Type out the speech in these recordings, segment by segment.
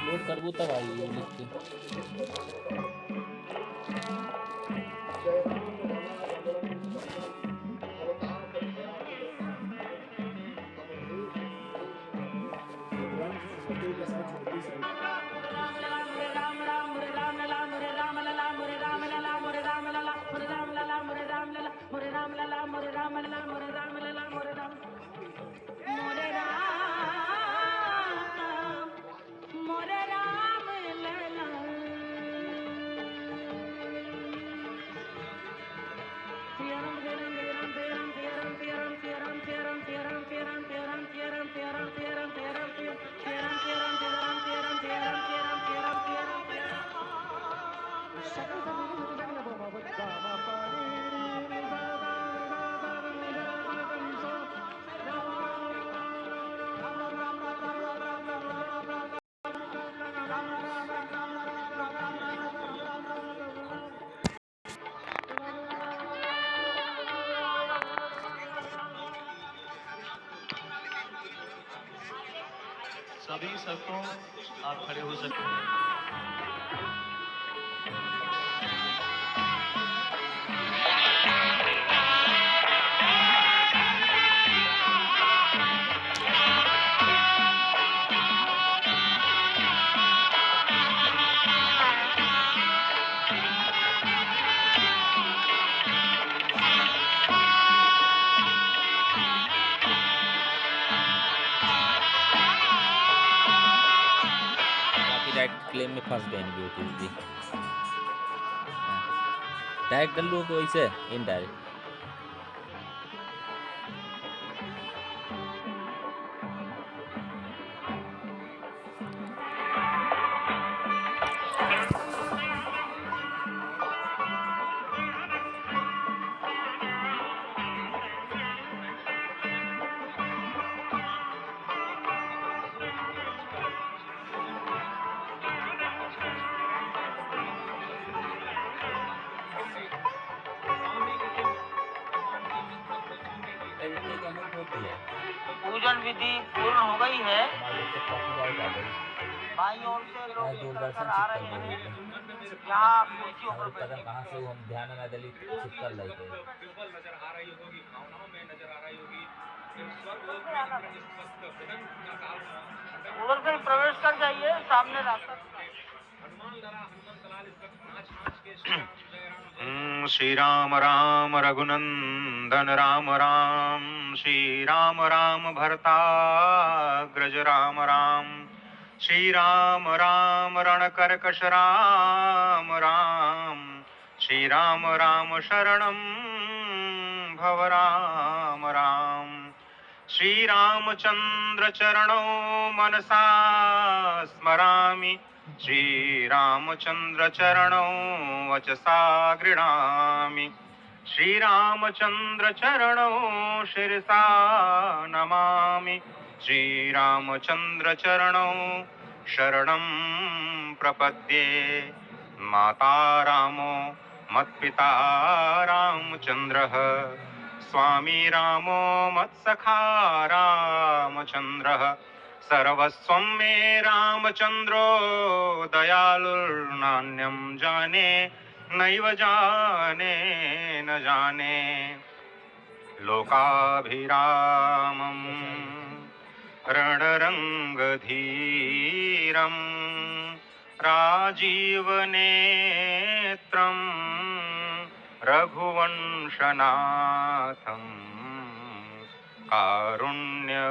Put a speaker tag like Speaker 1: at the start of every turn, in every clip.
Speaker 1: Download करबू तब आई लिख के।
Speaker 2: सभी सबको आप खड़े हो सकते हैं।
Speaker 1: क्लेम में फंस गए ब्यूटी डायरेक्ट कर लो तो वैसे इनडायरेक्ट।
Speaker 3: पूजन विधि पूर्ण हो गई है। बाईं ओर से लोग निकलकर आ रहे हैं। यहाँ कुर्सियों पर बैठे
Speaker 1: कहाँ से हम ध्यान में दलित चिपकल रहे थे।
Speaker 4: नजर आ रही होगी, भावनाओं में नजर आ रही होगी।
Speaker 3: उधर से प्रवेश कर जाइए, सामने रास्ता।
Speaker 2: श्री राम राम रघुनंदन राम राम, श्री राम राम भरताग्रज राम राम, श्री राम राम रणकरकश राम राम, श्री राम राम शरणं भव राम राम, श्री रामचंद्र चरणौ मनसा स्मरामि, श्री रामचंद्र चरणौ वचसा गृह्णामि, श्री रामचंद्र चरणौ शिरसा नमामि, श्री रामचंद्र चरणौ शरणं प्रपद्ये। माता रामो मत्पिता रामचंद्रः, स्वामी रामो मत्सखा रामचंद्रः, सर्वस्वं मे रामचंद्रो दयालुर्नान्यं जाने नैव जाने न जाने। लोकाभिरामं रणरंगधीरं राजीवनेत्रं रघुवंशनाथं कारुण्यरूपं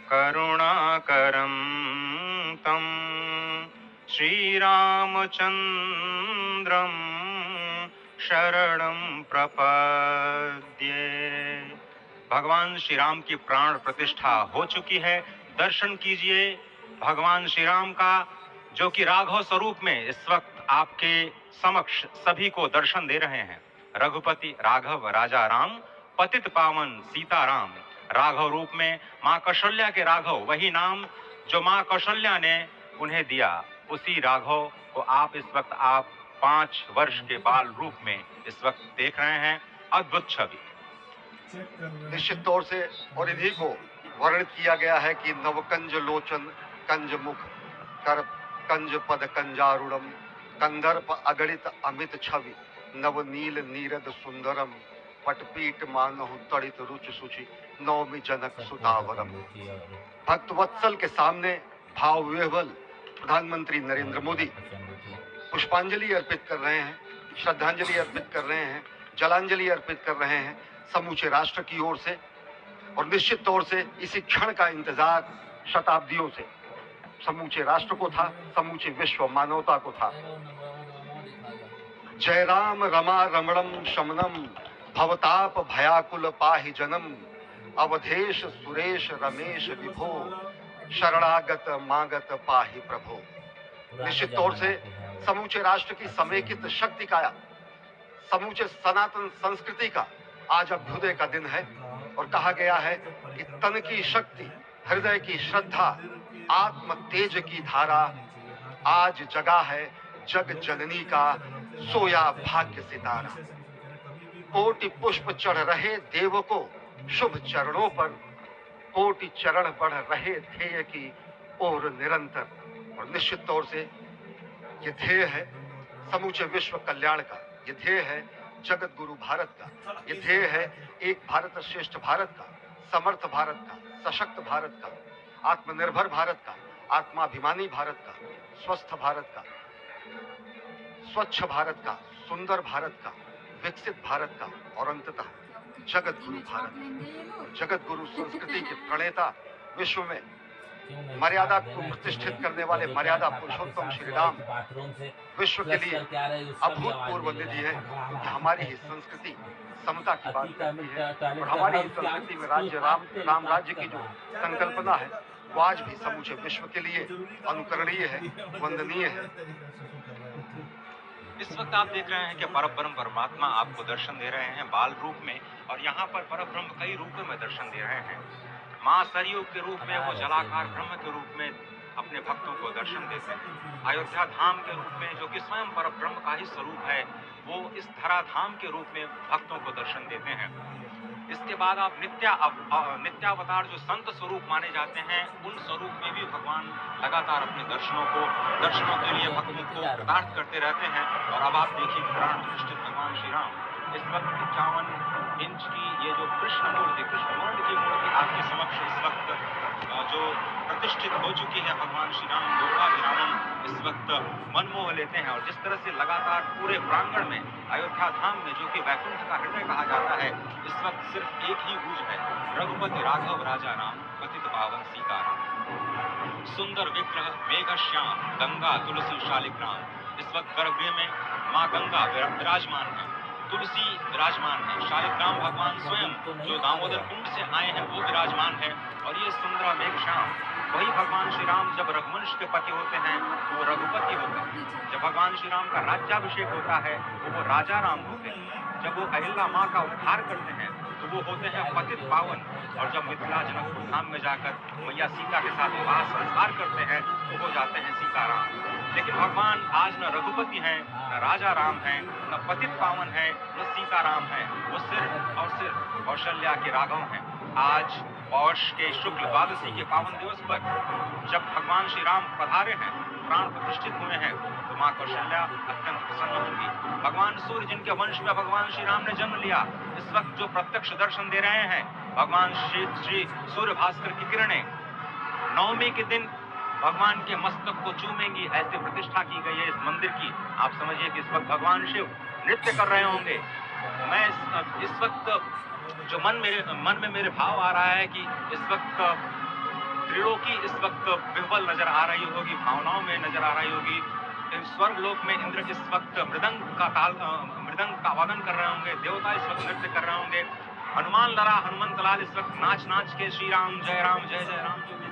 Speaker 2: करुणाकरं तं श्रीरामचन्द्रं शरणं प्रपद्ये। भगवान श्री राम की प्राण प्रतिष्ठा हो चुकी है। दर्शन कीजिए भगवान श्री राम का, जो कि राघव स्वरूप में इस वक्त आपके समक्ष सभी को दर्शन दे रहे हैं। रघुपति राघव राजा राम, पतित पावन सीताराम। राघव रूप में मां कौशल्या के राघव, वही नाम जो मां कौशल्या ने उन्हें दिया, उसी राघव को आप इस वक्त 5 वर्ष के बाल रूप में इस वक्त देख रहे हैं। अद्भुत छवि।
Speaker 5: निश्चित तौर से और इन्हीं को वर्ण किया गया है कि नवकंज लोचन कंज मुख कर कंज पद कंजारुणम कंदर्प अगणित अमित छवि नवनील नीरद सुंदरम पटपीट मानहु तड़ित रुच सुचि नवमी जनक सुतावरम। भक्त वत्सल के सामने भाव विह्वल प्रधानमंत्री नरेंद्र मोदी पुष्पांजलि अर्पित कर रहे हैं, श्रद्धांजलि अर्पित कर रहे हैं, जलांजलि अर्पित कर रहे हैं समूचे राष्ट्र की ओर से। और निश्चित तौर से इसी क्षण का इंतजार शताब्दियों से समूचे राष्ट्र को था, समूचे विश्व मानवता को था। जय राम रमा रमणम शमनम भवताप भयाकुल पाहि जनम अवधेश सुरेश रमेश विभो शरणागत मागत पाहि प्रभो। निश्चित तौर से समूचे राष्ट्र की समेकित शक्ति का, समूचे सनातन संस्कृति का आज अभ्युदय का दिन है। और कहा गया है कि तन की शक्ति, हृदय की श्रद्धा, आत्म तेज की धारा आज जगा है जग जननी का सोया भाग्य सितारा। कोटि पुष्प चढ़ रहे देव को शुभ चरणों पर, कोटि चरण बढ़ रहे ध्येय की ओर निरंतर। और निश्चित तौर से ये ध्येय है समूचे विश्व कल्याण का, ये ध्येय है जगत गुरु भारत का, ये ध्येय है एक भारत श्रेष्ठ भारत का, समर्थ भारत का, सशक्त भारत का, आत्मनिर्भर भारत का, आत्माभिमानी भारत का, स्वस्थ भारत का, स्वच्छ भारत का, सुंदर भारत का, विकसित भारत का और अंततः जगत गुरु भारत। जगत गुरु संस्कृति के प्रणेता, विश्व में मर्यादा को प्रतिष्ठित करने वाले मर्यादा पुरुषोत्तम श्री राम विश्व के लिए अभूतपूर्व निधि है। कि हमारी ही संस्कृति समता की बात करती है और हमारी ही संस्कृति में राज्य राम राज्य की जो संकल्पना है वो आज भी समूचे विश्व के लिए अनुकरणीय है, वंदनीय है।
Speaker 2: इस वक्त आप देख रहे हैं कि परब्रह्म परमात्मा आपको दर्शन दे रहे हैं बाल रूप में, और यहाँ पर परब्रह्म कई रूपों में दर्शन दे रहे हैं। माँ सरयू के रूप में वो जलाकार ब्रह्म के रूप में अपने भक्तों को दर्शन देते हैं। अयोध्या धाम के रूप में जो कि स्वयं परब्रह्म का ही स्वरूप है, वो इस धरा धाम के रूप में भक्तों को दर्शन देते हैं। इसके बाद आप नित्यावतार जो संत स्वरूप माने जाते हैं, उन स्वरूप में भी भगवान लगातार अपने दर्शनों के लिए भक्तों को कृतार्थ करते रहते हैं। और अब आप देखिए प्राण प्रतिष्ठित भगवान श्री राम इस वक्त 51 इंच की ये जो कृष्ण मूर्ति की मूर्ति आपके समक्ष इस वक्त जो प्रतिष्ठित हो चुकी है, भगवान श्री राम दुर्गाभिरामम इस वक्त मन मोह लेते हैं। और जिस तरह से लगातार पूरे प्रांगण में अयोध्या धाम में, जो कि वैकुंठ का हृदय कहा जाता है, इस वक्त सिर्फ एक ही गूंज है, रघुपति राघव राजा राम पतित पावन सीताराम। सुंदर विग्रह मेघ श्याम गंगा तुलसी शालिग्राम। इस वक्त गर्भगृह में माँ गंगा विराजमान है, तुलसी विराजमान है, शालिग्राम भगवान स्वयं जो दामोदर कुंड से आए हैं वो विराजमान है। और ये सुंदर मेघ श्याम, वही भगवान श्री राम जब रघुवंश के पति होते हैं तो वो रघुपति होते हैं। जब भगवान श्री राम का राज्याभिषेक होता है तो वो राजा राम होते हैं। जब वो अहिल्या माँ का उद्धार करते हैं तो वो होते हैं पतित पावन। और जब मिथिला जनकपुर धाम में जाकर मैया सीता के साथ विवाह संस्कार करते हैं तो हो जाते हैं सीताराम। लेकिन भगवान आज न रघुपति हैं, न राजा राम हैं, न पतित पावन है, न सीताराम है। वो सिर्फ और सिर्फ कौशल्या के राघव हैं। आज पौष के शुक्ल द्वादशी के पावन दिवस पर जब भगवान श्री राम पधारे हैं, प्राण प्रतिष्ठित हुए हैं, तो माँ कौशल्या अत्यंत प्रसन्न होंगी। भगवान सूर्य जिनके वंश में भगवान श्री राम ने जन्म लिया, इस वक्त जो प्रत्यक्ष दर्शन दे रहे हैं, भगवान श्री सूर्य भास्कर की किरणें नवमी के दिन भगवान के मस्तक को चूमेंगी, ऐसी प्रतिष्ठा की गई है इस मंदिर की। आप समझिए कि इस वक्त भगवान शिव नृत्य कर रहे होंगे। मैं इस वक्त जो मन में मेरे भाव आ रहा है कि इस वक्त त्रिलोकी इस वक्त विह्वल नजर आ रही होगी, भावनाओं में नजर आ रही होगी। स्वर्ग लोक में इंद्र इस वक्त मृदंग का वादन कर रहे होंगे, देवता इस वक्त नृत्य कर रहे होंगे। हनुमान लला हनुमंत लाल इस वक्त नाच के श्री राम जय राम जो भी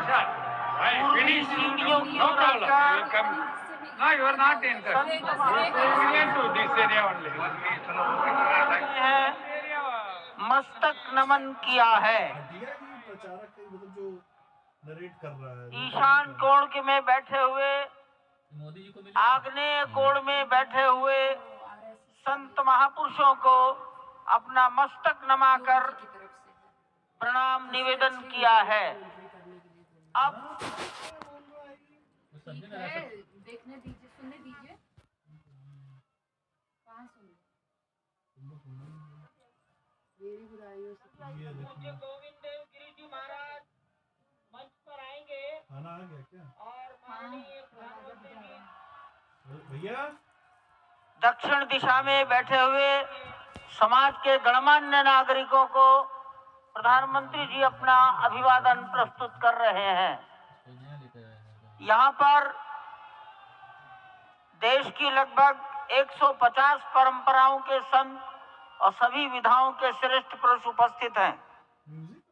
Speaker 3: पूर्वी सीढ़ियों की ओर आकर
Speaker 4: No, you are not in that.
Speaker 3: संत महापुरुष
Speaker 4: To this area only.
Speaker 3: है मस्तक नमन किया है।
Speaker 6: घटिया ही प्रचारक है, मतलब जो नरेट कर रहा है,
Speaker 3: ईशान कोण के में बैठे हुए,
Speaker 1: मोदी जी को मिले
Speaker 3: आग्नेय कोण में बैठे हुए संत महापुरुषों को अपना मस्तक नमाकर प्रणाम निवेदन किया है। अब
Speaker 1: समझे ना सब
Speaker 7: देखने दीजिए, सुनने दीजिए। कहाँ सुन मेरी बुराइयों से
Speaker 6: ये देखिए
Speaker 3: गोविंद देव गिरी जी महाराज मंच पर आएंगे
Speaker 6: खाना आ गया क्या
Speaker 3: और माननीय प्रधानमंत्री जी
Speaker 6: भैया?
Speaker 3: दक्षिण दिशा में बैठे हुए समाज के गणमान्य नागरिकों को प्रधानमंत्री जी अपना अभिवादन प्रस्तुत कर रहे हैं।
Speaker 1: कोई नया लेकर आया है
Speaker 3: यहाँ पर देश की लगभग 150 परंपराओं के संत और सभी विधाओं के श्रेष्ठ पुरुष उपस्थित हैं।
Speaker 6: म्यूजिक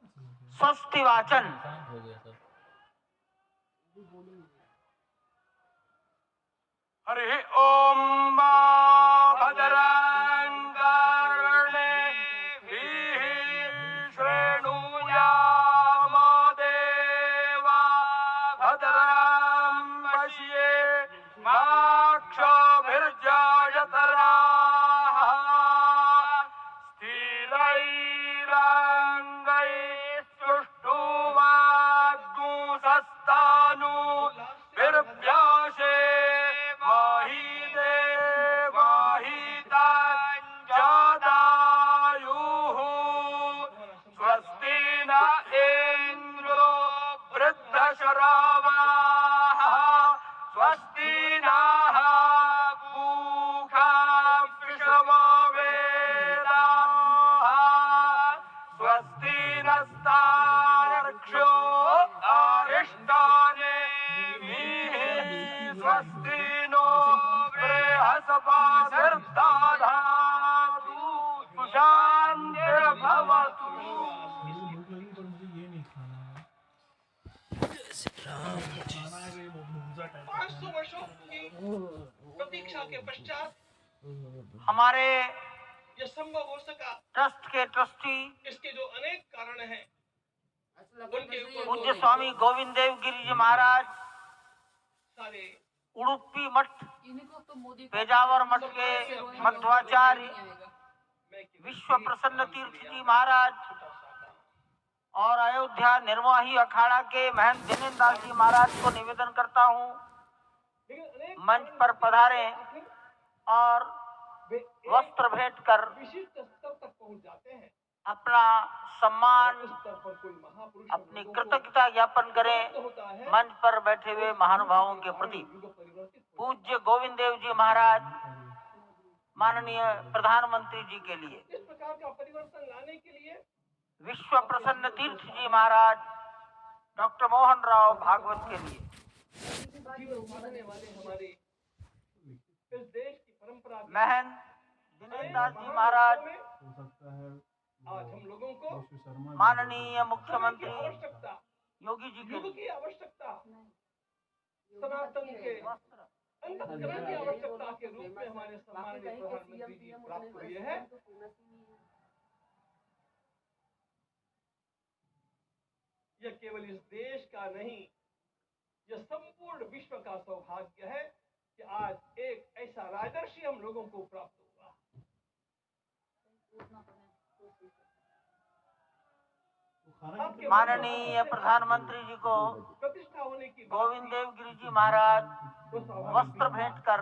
Speaker 3: स्वस्ति वाचन
Speaker 1: शांत हो गया सब
Speaker 3: हरि ओम भद्रं कर्णेभिः शृणुयाम देवा भद्रं पश्येमाक्षभिर्यजत्राः स्थिरैरङ्गैस्तुष्टुवाग्गुंसस्तानुभिर्व्यासे जदायुः स्वस्ति न इन्द्रो वृद्धशरावाः स्वस्ति नः पूषा विश्ववेदाः स्वस्ति नस्तार्क्ष्यो अरिष्टानेमिः स्वस्ति नो बृहस्पतिर्दधातु सुशान्तिर्भवतु।
Speaker 6: भूख लगी पर मुझे ये नहीं खाना है। खाना है ये मोमोजा टाइप
Speaker 4: 500 वर्षों की प्रतीक्षा के पश्चात
Speaker 3: हमारे
Speaker 4: यह संभव हो सका।
Speaker 3: ट्रस्ट के ट्रस्टी
Speaker 4: इसके जो अनेक कारण हैं उनके ऊपर
Speaker 3: पूज्य स्वामी गोविंद देव गिरी जी महाराज
Speaker 4: सारे
Speaker 3: उडुपी मठ
Speaker 7: इनको तो मोदी
Speaker 3: पेजावर मठ के मध्वाचार्य
Speaker 4: मैं
Speaker 3: विश्व प्रसन्न तीर्थ जी महाराज और अयोध्या निर्मोही अखाड़ा के महंत दिनेन्द्र दास जी महाराज को निवेदन करता हूँ
Speaker 4: लेकिन अनेक
Speaker 3: मंच पर पधारें और
Speaker 4: वे
Speaker 3: वस्त्र भेंट कर
Speaker 4: विशिष्ट स्तर तक पहुंच जाते हैं।
Speaker 3: अपना सम्मान
Speaker 4: उस स्तर पर कोई महापुरुष
Speaker 3: अपनी कृतज्ञता ज्ञापन करें
Speaker 4: होता है
Speaker 3: मंच पर बैठे हुए महानुभावों के प्रति।
Speaker 4: युग परिवर्तित हो
Speaker 3: पूज्य गोविंद देव जी महाराज माननीय प्रधानमंत्री जी के लिए,
Speaker 4: इस प्रकार का परिवर्तन लाने के लिए
Speaker 3: विश्व प्रसन्न तीर्थ जी महाराज डॉक्टर मोहन राव भागवत के लिए,
Speaker 4: जीवन मानने वाले हमारे इस देश की परंपरा के
Speaker 3: महंत दिनेन्द्र दास जी महाराज,
Speaker 4: में
Speaker 6: हो सकता है
Speaker 4: आज हम लोगों को
Speaker 6: विश्व शर्मा
Speaker 3: माननीय
Speaker 4: की
Speaker 3: मुख्यमंत्री
Speaker 4: आवश्यकता,
Speaker 3: योगी जी के
Speaker 4: युग
Speaker 3: लिए
Speaker 4: की आवश्यकता, सनातन के
Speaker 3: वस्त्र
Speaker 4: अंतःकरण की आवश्यकता के रूप में हमारे सम्माननीय प्रधानमंत्री जी प्राप्त हुए हैं। यह केवल इस देश का नहीं, यह संपूर्ण विश्व का सौभाग्य है कि आज एक ऐसा राजर्षि हम लोगों को प्राप्त हुआ। आपके
Speaker 3: माननीय प्रधानमंत्री जी को
Speaker 4: प्रतिष्ठा होने की बात
Speaker 3: गोविंद देव गिरी जी महाराज
Speaker 4: वो स्वाभाविक
Speaker 3: वस्त्र भेंट कर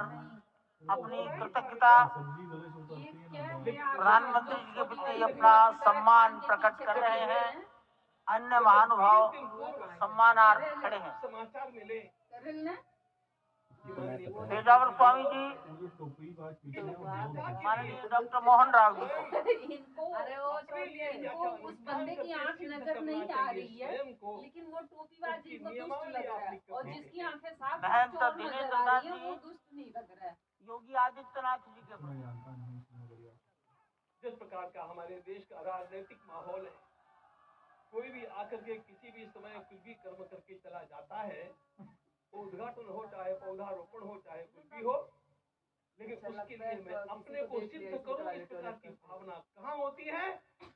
Speaker 3: अपनी कृतज्ञता
Speaker 6: सब्जी गले से उतरती है ना
Speaker 3: प्रधानमंत्री जी के प्रति अपना सम्मान प्रकट कर रहे हैं। अन्य महानुभाव सम्मानार्थ खड़े हैं।
Speaker 4: समाचार मिले
Speaker 3: पेजावर स्वामी जी
Speaker 6: मुझे टोपी बात पीछे है और बहुत
Speaker 3: माननीय डॉक्टर मोहन राव जी को,
Speaker 7: इनको अरे वो छोड़िए, इनको उस बंदे की आंख नजर नहीं आ रही है, लेकिन वो टोपीबाजी को दुष्ट लग रहा है, और जिसकी आंखें साफ
Speaker 3: महंत
Speaker 7: चोर नजर
Speaker 3: दिनेन्द्र
Speaker 7: आ
Speaker 3: दास
Speaker 7: रही है
Speaker 3: जी
Speaker 7: वो दुष्ट नहीं लग रहा है।
Speaker 3: योगी आदित्यनाथ जी के
Speaker 6: मैं जानता नहीं इसमें बढ़िया
Speaker 4: जिस प्रकार का हमारे देश का राजनीतिक माहौल है, कोई भी आकर के किसी भी समय कुछ भी कर्म करके चला जाता है, वो उद्घाटन हो चाहे पौधारोपण हो चाहे कुछ भी हो, लेकिन उसके लिए मैं अपने को सिद्ध करूं, इस प्रकार की भावना कहाँ होती है?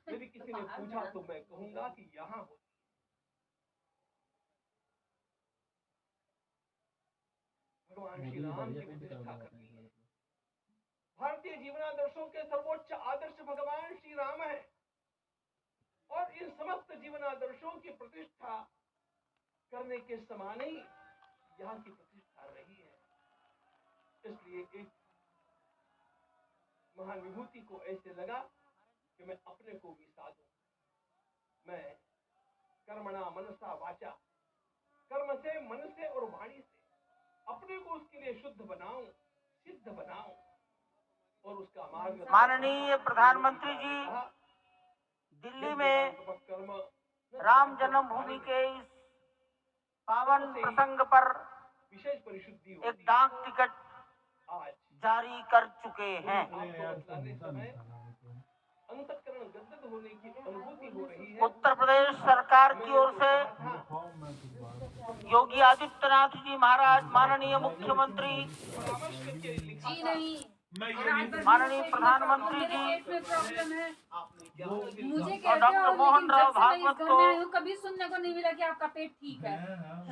Speaker 4: यदि किसी ने पूछा तो मैं कहूंगा कि यहाँ होती है। भगवान श्री राम की प्रतिष्ठा करनी है। भारतीय जीवनादर्शों के सर्वोच्च आदर्श भगवान श्री राम है, और इन समस्त जीवनादर्शों की प्रतिष्ठा करने के समान ही यहाँ की प्रतिष्ठा रही है। इसलिए एक महान विभूति को ऐसे लगा कि मैं अपने को भी साधूं, मैं कर्मणा मनसा वाचा, कर्म से, मन से और वाणी से अपने को उसके लिए शुद्ध बनाऊं, सिद्ध बनाऊं, और उसका मार्ग।
Speaker 3: माननीय प्रधानमंत्री जी दिल्ली में राम जन्मभूमि के इस पावन प्रसंग पर
Speaker 4: विशेष परिशुद्धि
Speaker 3: एक डाक टिकट
Speaker 4: आज
Speaker 3: जारी कर चुके हैं।
Speaker 4: अंतःकरण गदगद होने की अनुभूति हो रही है।
Speaker 3: उत्तर प्रदेश सरकार की ओर से योगी आदित्यनाथ जी महाराज, माननीय मुख्यमंत्री
Speaker 7: जी नहीं,
Speaker 3: माननीय प्रधानमंत्री जी
Speaker 7: में प्रॉब्लम है। मुझे
Speaker 3: और
Speaker 7: कहते
Speaker 3: डॉक्टर
Speaker 7: हो,
Speaker 3: मोहन
Speaker 7: लेकिन
Speaker 3: राव
Speaker 7: जब से मैं इस
Speaker 3: भागवत
Speaker 7: घर
Speaker 3: को
Speaker 7: में आई हूँ, कभी सुनने को नहीं मिला कि आपका पेट ठीक है।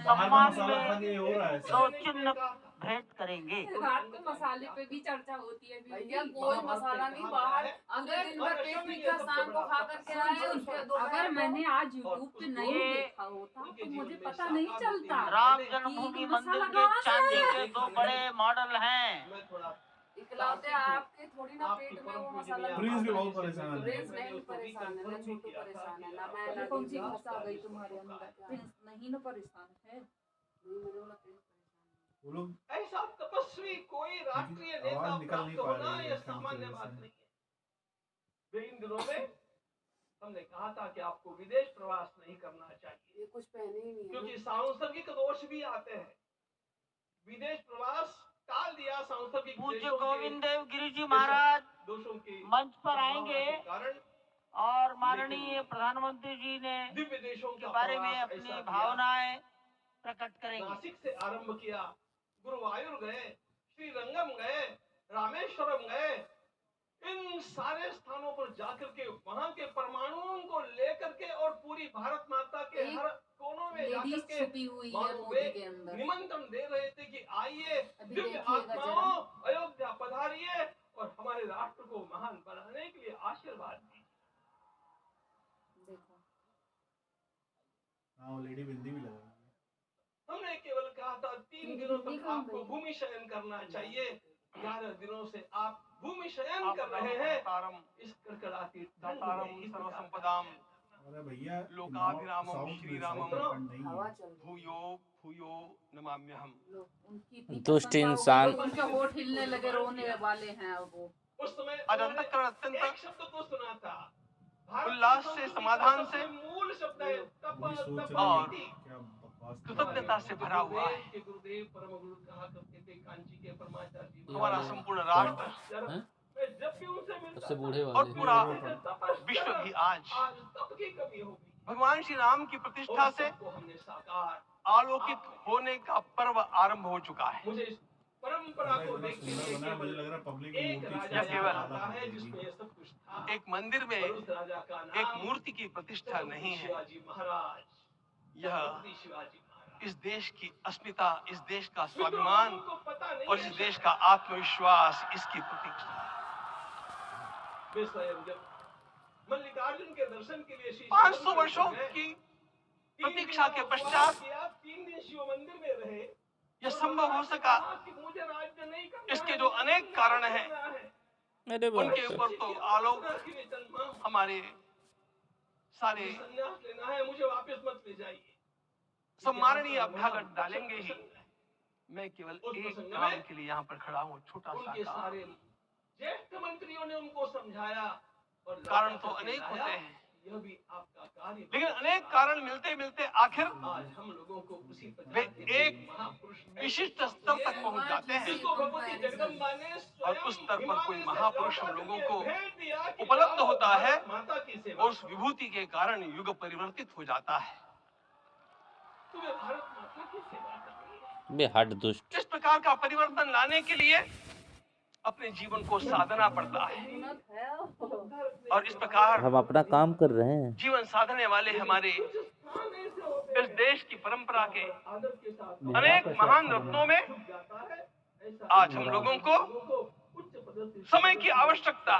Speaker 3: सम्मान में दो चिन्ह भेंट करेंगे।
Speaker 7: रात को मसाले पे भी चर्चा होती है भैया, कोई मसाला नहीं बाहर, अगर दिन भर पेट मीठा शाम को खा करके आए, अगर मैंने आज यूट्यूब पे नहीं देखा होता तो मुझे पता नहीं चलता।
Speaker 3: राम जन्मभूमि मंदिर के चांदी के दो बड़े मॉडल हैं।
Speaker 7: इकलौते आपके थोड़ी ना पेट में वो मसाला।
Speaker 6: प्रिंस भी बहुत परेशान है।
Speaker 7: प्रिंस नहीं परेशान है, ना छोटू परेशान है, ना मैं, ना कौन सी भाषा आ गई तुम्हारे अंदर? प्रिंस नहीं ना परेशान है, नहीं मैंने बोला प्रिंस परेशान
Speaker 6: वो लोग
Speaker 4: ऐसा तपस्वी कोई राष्ट्रीय नेता
Speaker 6: आवाज निकल नहीं
Speaker 4: प्राप्त
Speaker 6: पा
Speaker 4: होना
Speaker 6: रही है
Speaker 4: यह
Speaker 6: ठंड की
Speaker 4: सामान्य
Speaker 6: वजह
Speaker 4: बात
Speaker 6: से।
Speaker 4: नहीं है। वे इन दिनों में हमने कहा था कि आपको विदेश प्रवास नहीं करना चाहिए,
Speaker 7: ये कुछ पहने ही नहीं
Speaker 4: क्योंकि सांसर्गिक दोष भी आते हैं। विदेश प्रवास टाल दिया सांसर्गिक
Speaker 3: पूज्य
Speaker 4: दोषों के-
Speaker 3: गोविंद देव गिरी जी महाराज
Speaker 4: दोषों के
Speaker 3: मंच पर आएंगे
Speaker 4: के कारण
Speaker 3: और माननीय प्रधानमंत्री जी ने
Speaker 4: दिव्य देशों
Speaker 3: के
Speaker 4: का
Speaker 3: बारे में
Speaker 4: प्रवास
Speaker 3: अपनी
Speaker 4: ऐसा किया।
Speaker 3: भावनाएं प्रकट करेंगे।
Speaker 4: नासिक से आरंभ किया, गुरुवायूर गए, श्रीरंगम गए, रामेश्वरम गए, इन सारे स्थानों पर जाकर के वहां के परमाणुओं को लेकर के और पूरी भारत माता के
Speaker 7: एक
Speaker 4: हर कोनों में जाकर
Speaker 7: लेडीज
Speaker 4: के
Speaker 7: छुपी हुई है
Speaker 4: मानो
Speaker 7: मोदी
Speaker 4: वे
Speaker 7: के अंदर।
Speaker 4: निमंत्रण दे रहे थे कि आइए
Speaker 7: अभी
Speaker 4: दिव्य
Speaker 7: देखिएगा
Speaker 4: आत्माओं, अयोध्या पधारिए और हमारे राष्ट्र को महान बनाने के लिए आशीर्वाद दीजिए।
Speaker 7: देखो
Speaker 6: हाँ, वो लेडी बिंदी भी लगाई।
Speaker 4: हमने केवल कहा था 3 दिनों तक आपको भूमि शयन करना चाहिए। 11 दिनों से आप भूमि शयन कर रहे हैं। इस कड़कड़ाती ठंड में इस
Speaker 2: सर्वसंपदाम
Speaker 6: अरे भैया,
Speaker 2: लोकाभिरामम
Speaker 6: साउथ
Speaker 2: श्रीरामम
Speaker 6: में ठंड नहीं
Speaker 7: हवा
Speaker 6: है।
Speaker 7: चल रही
Speaker 2: भूयो भूयो नमाम्यहम।
Speaker 7: लोग उनकी इतनी
Speaker 8: दुष्ट
Speaker 7: प्रशंसा हो
Speaker 8: इंसान।
Speaker 7: गई, उनके होठ हिलने लगे, रोने वाले हैं अब वो।
Speaker 4: उस समय
Speaker 2: आज अंतःकरण अत्यंत
Speaker 4: एक शब्द को सुना था, भारत
Speaker 2: उल्लास
Speaker 4: की
Speaker 2: से,
Speaker 4: संस्कृति
Speaker 2: समाधान
Speaker 4: का
Speaker 2: से
Speaker 4: सबसे मूल शब्द है तप,
Speaker 6: वही सोच
Speaker 4: तप
Speaker 6: रहे
Speaker 2: और
Speaker 6: हैं, क्या बकवास कर रहे हैं।
Speaker 2: कृतज्ञता से भरा हुआ है।
Speaker 4: के गुरुदेव परम गुरु कहा करते थे, कांची के परमाचार्य जी
Speaker 2: हमारा संपूर्ण राष्ट्र
Speaker 1: हैं?
Speaker 4: मैं जब भी उनसे मिलता
Speaker 1: सबसे बूढ़े
Speaker 2: और
Speaker 1: वाले
Speaker 2: पूरा
Speaker 4: तपस्या,
Speaker 2: विश्व भी आज
Speaker 4: आज तप की कमी होगी।
Speaker 2: भगवान श्री राम की प्रतिष्ठा से
Speaker 4: को हमने साकार
Speaker 2: आलोकित होने का पर्व आरंभ हो चुका है।
Speaker 4: मुझे इस परंपरा को
Speaker 6: इतना
Speaker 4: देखने
Speaker 6: सुंदर
Speaker 4: के
Speaker 6: बना है, मुझे
Speaker 4: केवल
Speaker 6: लग रहा है पब्लिक
Speaker 4: एक
Speaker 6: मूर्ति
Speaker 4: राजा
Speaker 6: से
Speaker 2: केवल
Speaker 4: याद
Speaker 6: ज्यादा
Speaker 4: आता है
Speaker 6: बनेगी।
Speaker 4: जिसमें ये सब कुछ था।
Speaker 2: एक मंदिर में
Speaker 4: और उस राजा का
Speaker 2: एक
Speaker 4: नाम
Speaker 2: मूर्ति की प्रतिष्ठा नहीं है।
Speaker 4: शिवाजी महाराज।
Speaker 2: यह
Speaker 4: छत्रपति शिवाजी महाराज।
Speaker 2: इस देश की अस्मिता, इस देश का
Speaker 4: मित्रों,
Speaker 2: स्वाभिमान
Speaker 4: उनको पता नहीं
Speaker 2: और
Speaker 4: है
Speaker 2: इस देश का आत्मविश्वास इसकी प्रतीक्षा है।
Speaker 4: वे स्वयं जब मल्लिकार्जुन के दर्शन के लिए श्री
Speaker 2: 500
Speaker 4: शिव
Speaker 2: वर्षों
Speaker 4: मंदिर गए,
Speaker 2: की
Speaker 4: 3
Speaker 2: प्रतीक्षा
Speaker 4: दिन
Speaker 2: के
Speaker 4: उपवास
Speaker 2: पश्चात
Speaker 4: किया, 3 दिन शिव मंदिर में रहे।
Speaker 2: यह संभव हो सका।
Speaker 4: कि मुझे राज्य नहीं करना
Speaker 2: इसके
Speaker 4: है,
Speaker 2: जो अनेक
Speaker 4: मुझे
Speaker 2: कारण
Speaker 4: राज्य
Speaker 2: हैं,
Speaker 4: करना है।
Speaker 8: अरे
Speaker 2: उनके
Speaker 8: बाप
Speaker 2: ऊपर तो आलोक हमारे सारे
Speaker 4: संन्यास लेना है, मुझे वापस मत ले जाइए।
Speaker 2: सम्माननीय अभ्यागत डालेंगे ही। मैं केवल
Speaker 4: उस
Speaker 2: एक
Speaker 4: प्रसंग
Speaker 2: काम
Speaker 4: में
Speaker 2: के लिए यहाँ पर खड़ा हूँ, छोटा सा
Speaker 4: उनके
Speaker 2: काम।
Speaker 4: सारे ज्येष्ठ मंत्रियों ने उनको समझाया और
Speaker 2: कारण तो अनेक होते हैं,
Speaker 4: यह भी आपका कार्य।
Speaker 8: लेकिन अनेक कारण मिलते मिलते आखिर
Speaker 4: आज हम लोगों को उसी
Speaker 8: वे
Speaker 4: प्रकार
Speaker 8: एक विशिष्ट स्तर तक पहुंच जाते हैं
Speaker 4: जिसको भगवती जगदम्बा ने
Speaker 8: और उस स्तर पर कोई महापुरुष हम लोगों को
Speaker 4: भेंट दिया कि
Speaker 8: उपलब्ध होता है
Speaker 4: माता की सेवा
Speaker 8: और उस विभूति के कारण युग परिवर्तित हो जाता है।
Speaker 4: तुम्हें भारत माता की सेवा करनी है।
Speaker 9: बे हट दुष्ट।
Speaker 8: इस प्रकार का परिवर्तन लाने के लिए अपने जीवन को साधना पड़ता है और इस प्रकार
Speaker 9: हम अपना काम कर रहे हैं।
Speaker 8: जीवन साधने वाले हमारे इस देश की परंपरा के
Speaker 4: आदर के साथ
Speaker 8: अनेक महान रत्नों में
Speaker 4: जाता है।
Speaker 8: आज हम लोगों को
Speaker 4: उच्च पदस्थ
Speaker 8: समय की आवश्यकता,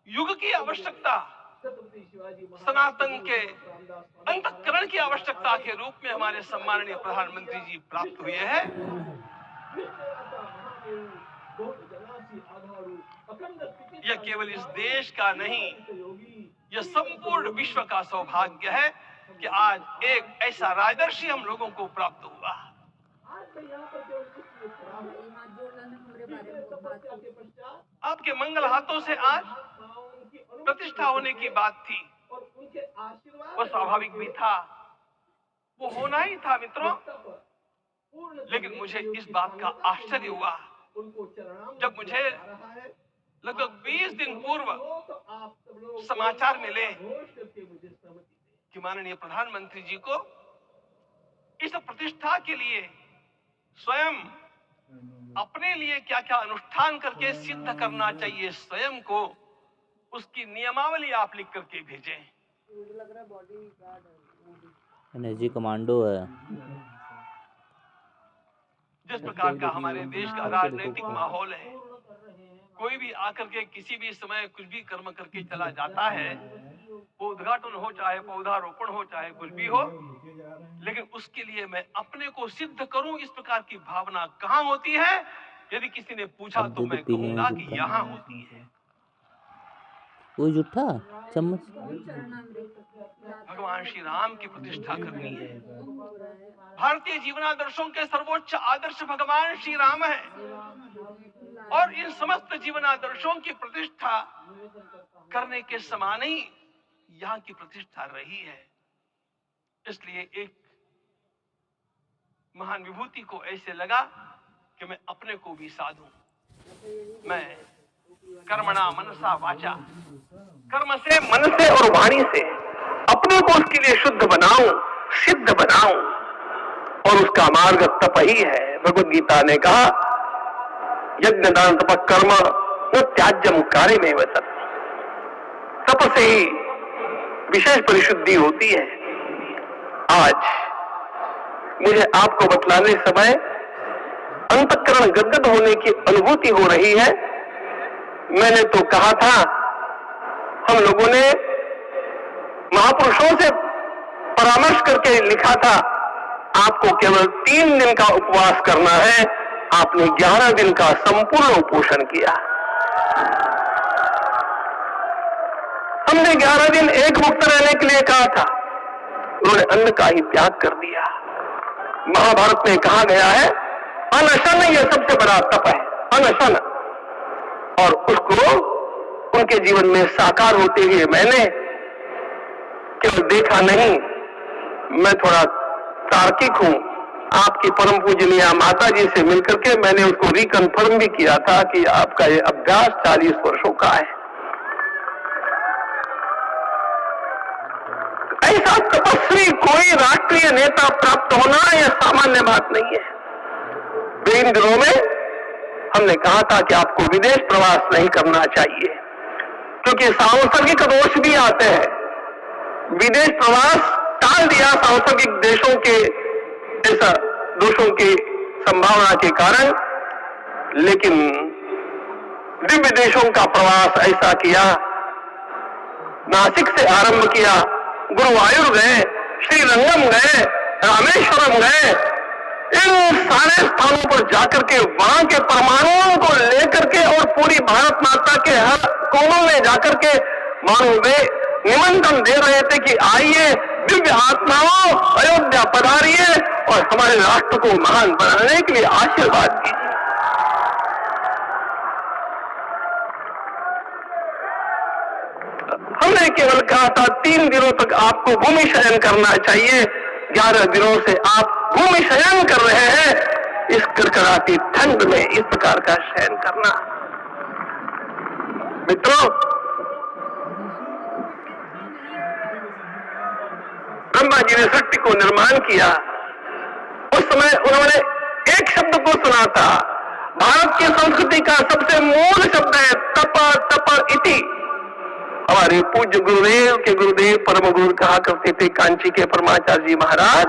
Speaker 8: युग की आवश्यकता,
Speaker 4: छत्रपति शिवाजी महाराज
Speaker 8: सनातन के
Speaker 4: रामदास
Speaker 8: अंतःकरण की आवश्यकता के रूप में हमारे सम्माननीय प्रधानमंत्री जी प्राप्त हुए हैं। यह केवल इस देश का नहीं, यह संपूर्ण विश्व का सौभाग्य है कि आज एक ऐसा राजदर्शी हम लोगों को प्राप्त हुआ। आपके मंगल हाथों से आज प्रतिष्ठा होने की बात थी, वह स्वाभाविक भी था, वो होना ही था मित्रों। लेकिन मुझे इस बात का आश्चर्य हुआ जब मुझे लगभग 20 दिन पूर्व समाचार मिले कि माननीय प्रधानमंत्री जी को इस प्रतिष्ठा के लिए स्वयं अपने लिए क्या क्या अनुष्ठान करके सिद्ध करना चाहिए स्वयं को, उसकी नियमावली आप लिख करके भेजें।
Speaker 9: एनर्जी कमांडो है।
Speaker 8: जिस प्रकार का हमारे देश का राजनीतिक माहौल है, कोई भी आकर के किसी भी समय कुछ भी कर्म करके चला जाता है, वो उद्घाटन हो चाहे पौधारोपण हो चाहे कुछ भी हो, लेकिन उसके लिए मैं अपने को सिद्ध करूं, इस प्रकार की भावना कहाँ होती है? यदि किसी ने पूछा तो मैं कहूंगा कि यहाँ होती है।
Speaker 9: वो जूठा चम्मच
Speaker 8: भगवान श्री राम की प्रतिष्ठा करनी है। भारतीय जीवनादर्शों के सर्वोच्च आदर्श भगवान श्री राम है और इन समस्त जीवनादर्शों की प्रतिष्ठा करने के समान ही यहाँ की प्रतिष्ठा रही है। इसलिए एक महान विभूति को ऐसे लगा कि मैं अपने को भी साधूं। मैं कर्मणा मनसा वाचा, कर्म से, मन से और वाणी से अपने को उसके लिए शुद्ध बनाऊं, सिद्ध बनाऊं, और उसका मार्ग तप ही है। भगवद गीता ने कहा यज्ञ दान तप कर्म न त्याज्यम कार्य में वसत। तप से ही विशेष परिशुद्धि होती है। आज मुझे आपको बतलाने समय अंतःकरण गदगद होने की अनुभूति हो रही है। मैंने तो कहा था, हम लोगों ने महापुरुषों से परामर्श करके लिखा था, आपको केवल 3 दिन का उपवास करना है। आपने 11 दिन का संपूर्ण उपोषण किया। हमने 11 दिन एक मुक्त रहने के लिए कहा था, उन्होंने अन्न का ही त्याग कर दिया। महाभारत में कहा गया है अनशन यह सबसे बड़ा तप है, अनशन। और उसको उनके जीवन में साकार होते हुए मैंने केवल देखा नहीं, मैं थोड़ा तार्किक हूं। आपकी परम पूजनीय माता जी से मिलकर के मैंने उसको रिकन्फर्म भी किया था कि आपका ये अभ्यास 40 वर्षों का है। ऐसा तपस्वी कोई राष्ट्रीय नेता प्राप्त होना यह सामान्य बात नहीं है। इन दिनों में हमने कहा था कि आपको विदेश प्रवास नहीं करना चाहिए, क्योंकि सांसर्गिक दोष भी आते हैं। विदेश प्रवास टाल दिया सांसर्गिक देशों के ऐसा दोषों की संभावना के कारण, लेकिन दिव्य देशों का प्रवास ऐसा किया। नासिक से आरंभ किया, गुरुवायूर गए, श्रीरंगम गए, रामेश्वरम गए। इन सारे स्थानों पर जाकर के वहां के परमाणुओं को लेकर के और पूरी भारत माता के हर कोनों में जाकर के मानो वे निमंत्रण दे रहे थे कि आइए दिव्य आत्माओं, अयोध्या पधारिए और हमारे राष्ट्र को महान बनाने के लिए आशीर्वाद दीजिए। हमने केवल कहा कहा था 3 दिनों तक आपको भूमि शयन करना चाहिए, 11 दिनों से आप भूमि शयन कर रहे हैं। इस कड़कड़ाती ठंड में इस प्रकार का शयन करना, मित्रों, ब्रह्मा जी ने सृष्टि को निर्माण किया। उस समय उन्होंने एक शब्द को सुना था। भारत की संस्कृति का सबसे मूल शब्द है तप तप इति। हमारे पूज्य गुरुदेव के गुरुदेव परम गुरु कहा करते थे, कांची के परमाचार्य जी महाराज,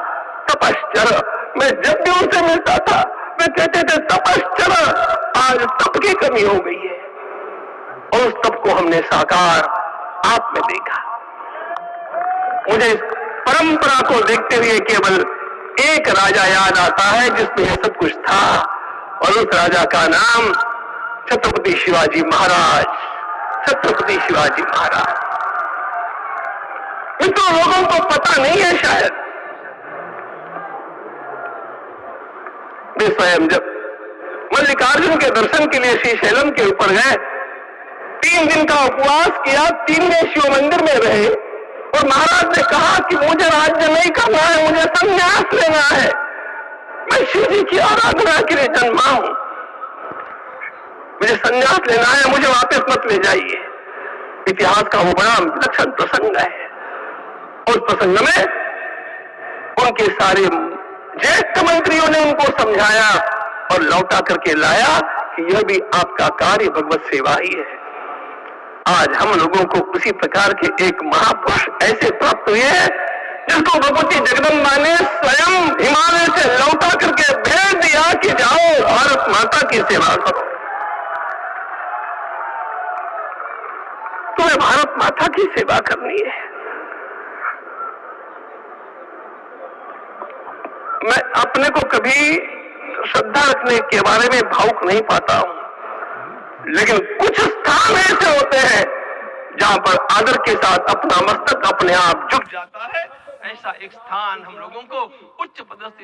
Speaker 8: तपश्चर। मैं जब भी उनसे मिलता था वे कहते थे तपश्चर। आज तप की कमी हो गई है और उस तप को हमने साकार आप में देखा। मुझे इस परंपरा को देखते हुए केवल एक राजा याद आता है जिसमें यह सब कुछ था, और उस राजा का नाम छत्रपति शिवाजी महाराज। छत्रपति शिवाजी महाराज। मित्रों, लोगों को पता नहीं है शायद, वे स्वयं जब मल्लिकार्जुन के दर्शन के लिए श्रीशैलम के ऊपर गए, 3 दिन का उपवास किया, 3 दिन शिव मंदिर में रहे, और महाराज ने कहा कि मुझे राज्य नहीं करना है, मुझे संन्यास लेना है, मैं शिव जी की आराधना के लिए जन्मा हूं, मुझे संन्यास लेना है, मुझे वापस मत ले जाइए। इतिहास का वो बड़ा विलक्षण प्रसंग है। उस प्रसंग में उनके सारे ज्येष्ठ मंत्रियों ने उनको समझाया और लौटा करके लाया कि यह भी आपका कार्य भगवत सेवा ही है। आज हम लोगों को उसी प्रकार के एक महापुरुष ऐसे प्राप्त हुए हैं जिसको भगवती जगदम्बा ने स्वयं हिमालय से लौटा करके भेज दिया कि जाओ भारत माता की सेवा करो। तुम्हें भारत माता की सेवा करनी है। मैं अपने को कभी श्रद्धा रखने के बारे में भावुक नहीं पाता हूं, लेकिन कुछ स्थान ऐसे होते हैं जहां पर आदर के साथ अपना मस्तक अपने आप झुक जाता है। ऐसा एक स्थान हम लोगों को उच्च पदस्थ